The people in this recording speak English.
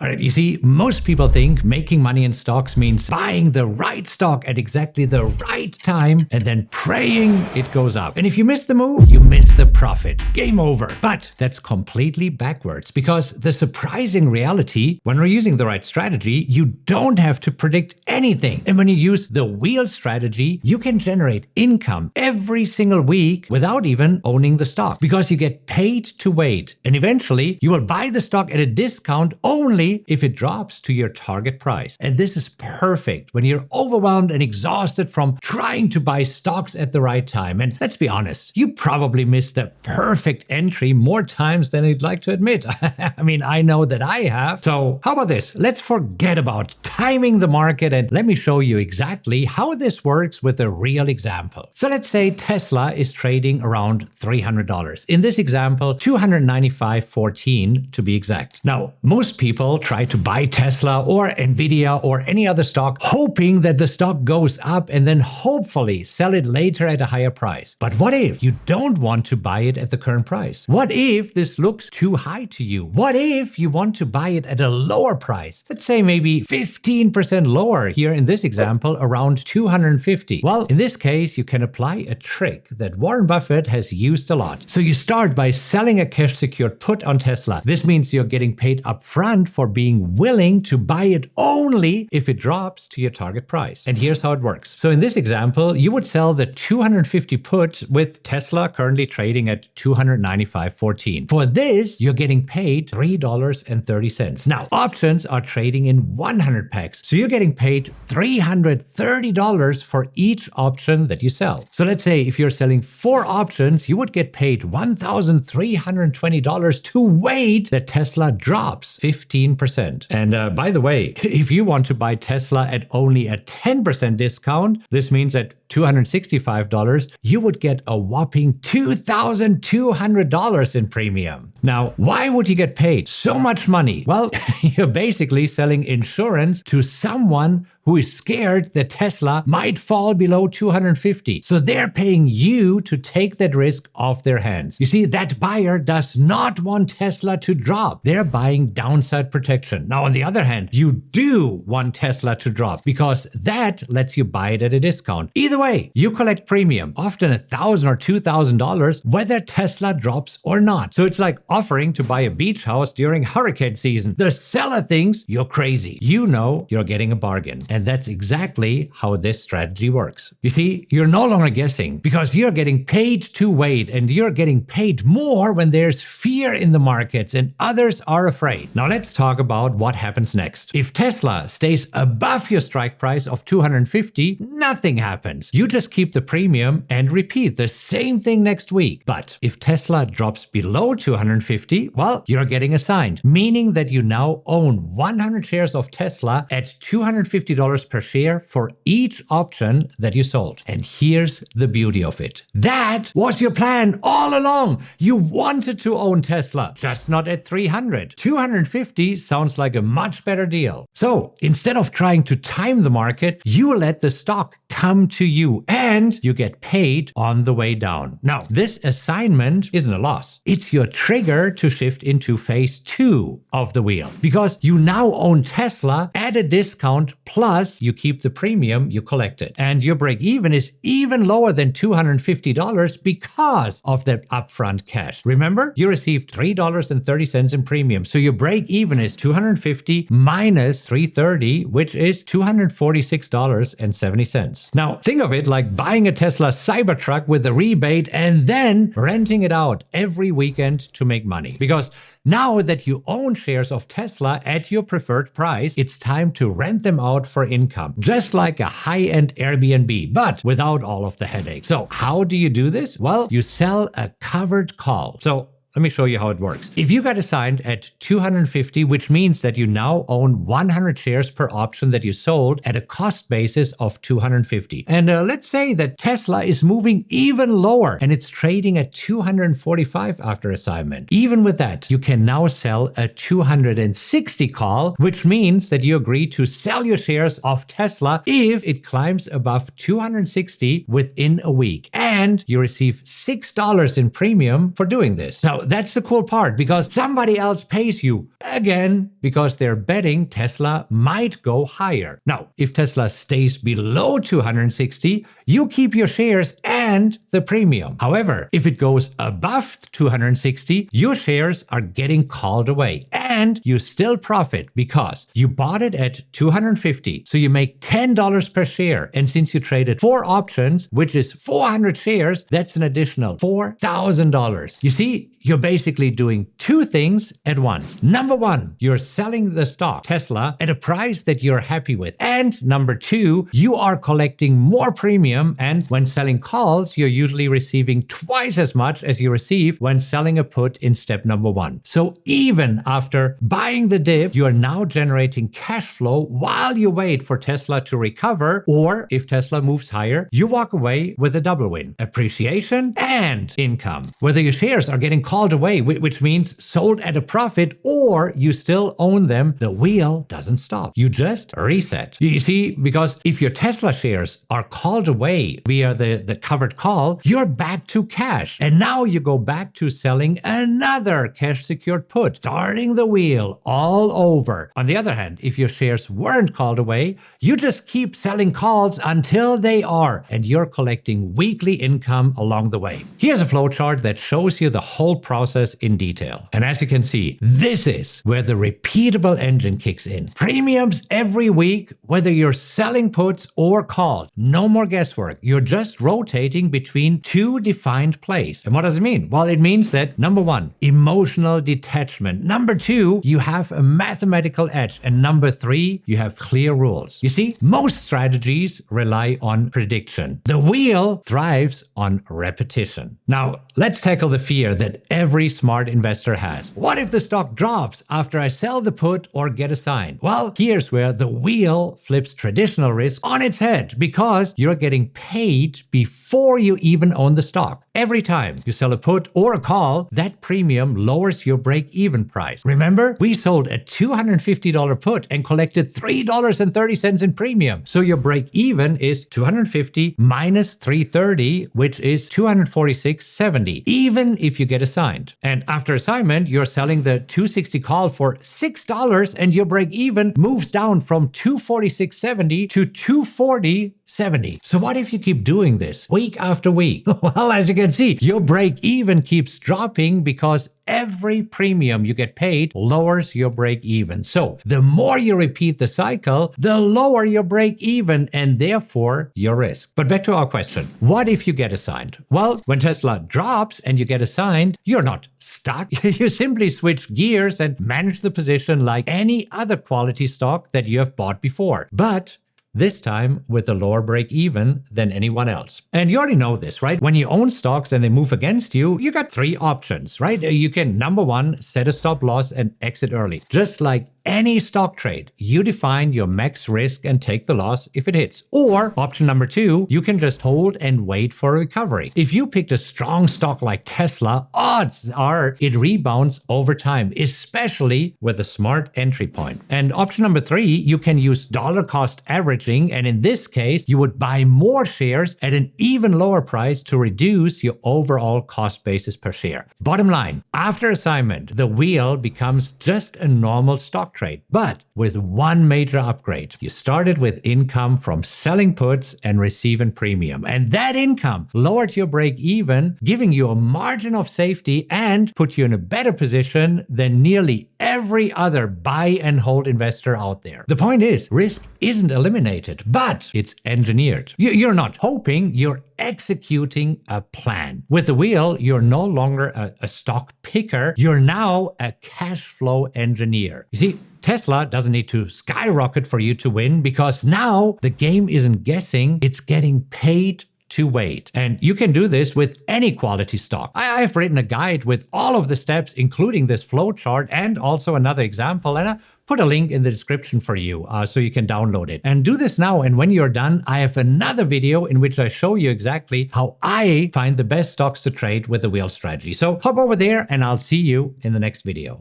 All right, you see, most people think making money in stocks means buying the right stock at exactly the right time and then praying it goes up. And if you miss the move, you miss the profit. Game over. But that's completely backwards, because the surprising reality, when we're using the right strategy, you don't have to predict anything. And when you use the wheel strategy, you can generate income every single week without even owning the stock, because you get paid to wait. And eventually, you will buy the stock at a discount only if it drops to your target price. And this is perfect when you're overwhelmed and exhausted from trying to buy stocks at the right time. And let's be honest, you probably missed the perfect entry more times than you'd like to admit. I mean, I know that I have. So how about this? Let's forget about timing the market and let me show you exactly how this works with a real example. So let's say Tesla is trading around $300. In this example, $295.14 to be exact. Now, most people try to buy Tesla or Nvidia or any other stock, hoping that the stock goes up and then hopefully sell it later at a higher price. But what if you don't want to buy it at the current price? What if this looks too high to you? What if you want to buy it at a lower price? Let's say maybe 15% lower, here in this example, around $250. Well, in this case, you can apply a trick that Warren Buffett has used a lot. So you start by selling a cash secured put on Tesla. This means you're getting paid upfront for being willing to buy it only if it drops to your target price. And here's how it works. So in this example, you would sell the 250 put with Tesla currently trading at $295.14. For this, you're getting paid $3.30. Now, options are trading in 100 packs. So you're getting paid $330 for each option that you sell. So let's say if you're selling 4 options, you would get paid $1,320 to wait that Tesla drops 15%. And by the way, if you want to buy Tesla at only a 10% discount, this means at $265, you would get a whopping $2,200 in premium. Now, why would you get paid so much money? Well, you're basically selling insurance to someone who is scared that Tesla might fall below 250. So they're paying you to take that risk off their hands. You see, that buyer does not want Tesla to drop. They're buying downside protection. Now, on the other hand, you do want Tesla to drop because that lets you buy it at a discount. Either way, you collect premium, often $1,000 or $2,000, whether Tesla drops or not. So it's like offering to buy a beach house during hurricane season. The seller thinks you're crazy. You know you're getting a bargain. And that's exactly how this strategy works. You see, you're no longer guessing because you're getting paid to wait, and you're getting paid more when there's fear in the markets and others are afraid. Now let's talk about what happens next. If Tesla stays above your strike price of 250, nothing happens. You just keep the premium and repeat the same thing next week. But if Tesla drops below 250, well, you're getting assigned, meaning that you now own 100 shares of Tesla at $250 per share for each option that you sold. And here's the beauty of it. That was your plan all along. You wanted to own Tesla, just not at 300. 250 sounds like a much better deal. So instead of trying to time the market, you let the stock come to you and you get paid on the way down. Now, this assignment isn't a loss. It's your trigger to shift into phase 2 of the wheel, because you now own Tesla at a discount, plus you keep the premium you collected. And your break even is even lower than $250 because of that upfront cash. Remember, you received $3.30 in premium. So your break even is $250 minus $330, which is $246.70. Now, think of it like buying a Tesla Cybertruck with a rebate and then renting it out every weekend to make money. Because now that you own shares of Tesla at your preferred price, it's time to rent them out for income, just like a high-end Airbnb, but without all of the headaches. So how do you do this? Well, you sell a covered call. So let me show you how it works. If you got assigned at 250, which means that you now own 100 shares per option that you sold at a cost basis of 250. And let's say that Tesla is moving even lower and it's trading at 245 after assignment. Even with that, you can now sell a 260 call, which means that you agree to sell your shares of Tesla if it climbs above 260 within a week. And you receive $6 in premium for doing this. Now, that's the cool part, because somebody else pays you again because they're betting Tesla might go higher. Now, if Tesla stays below 260, you keep your shares and the premium. However, if it goes above 260, your shares are getting called away and you still profit because you bought it at 250. So you make $10 per share. And since you traded 4 options, which is 400 shares, that's an additional $4,000. You see, you're basically doing 2 things at once. Number 1, you're selling the stock, Tesla, at a price that you're happy with. And number 2, you are collecting more premium. And when selling calls, you're usually receiving twice as much as you receive when selling a put in step number 1. So even after buying the dip, you are now generating cash flow while you wait for Tesla to recover, or if Tesla moves higher, you walk away with a double win: appreciation and income. Whether your shares are getting called away, which means sold at a profit, or you still own them, the wheel doesn't stop. You just reset. You see, because if your Tesla shares are called away via the covered call, you're back to cash. And now you go back to selling another cash secured put, starting the wheel all over. On the other hand, if your shares weren't called away, you just keep selling calls until they are, and you're collecting weekly income along the way. Here's a flowchart that shows you the whole process in detail. And as you can see, this is where the repeatable engine kicks in. Premiums every week, whether you're selling puts or calls. No more guesswork. You're just rotating between 2 defined plays. And what does it mean? Well, it means that number 1, emotional detachment. Number 2, you have a mathematical edge. And number 3, you have clear rules. You see, most strategies rely on prediction. The wheel thrives on repetition. Now, let's tackle the fear that every smart investor has. What if the stock drops after I sell the put or get assigned? Well, here's where the wheel flips traditional risk on its head, because you're getting paid before you even own the stock. Every time you sell a put or a call, that premium lowers your break-even price. Remember, we sold a $250 put and collected $3.30 in premium. So your break-even is $250 minus $330, which is $246.70, even if you get assigned. And after assignment, you're selling the $260 call for $6, and your break-even moves down from $246.70 to $240.70. So what if you keep doing this week after week? Well, as you can see, your break-even keeps dropping because every premium you get paid lowers your break-even. So the more you repeat the cycle, the lower your break-even and therefore your risk. But back to our question. What if you get assigned? Well, when Tesla drops and you get assigned, you're not stuck. You simply switch gears and manage the position like any other quality stock that you have bought before. But this time with a lower break-even than anyone else. And you already know this, right? When you own stocks and they move against you, you got 3 options, right? You can, number 1, set a stop loss and exit early. Just like any stock trade, you define your max risk and take the loss if it hits. Or option number 2, you can just hold and wait for a recovery. If you picked a strong stock like Tesla, odds are it rebounds over time, especially with a smart entry point. And option number 3, you can use dollar cost averaging, and in this case, you would buy more shares at an even lower price to reduce your overall cost basis per share. Bottom line, after assignment, the wheel becomes just a normal stock trade, but with one major upgrade. You started with income from selling puts and receiving premium, and that income lowered your break even, giving you a margin of safety and put you in a better position than nearly every other buy and hold investor out there. The point is, risk isn't eliminated, but it's engineered. You're not hoping, you're executing a plan. With the wheel, you're no longer a stock picker, you're now a cash flow engineer. You see, Tesla doesn't need to skyrocket for you to win, because now the game isn't guessing, it's getting paid to wait. And you can do this with any quality stock. I've written a guide with all of the steps, including this flow chart and also another example, and I put a link in the description for you so you can download it. And do this now, and when you're done, I have another video in which I show you exactly how I find the best stocks to trade with the wheel strategy. So hop over there and I'll see you in the next video.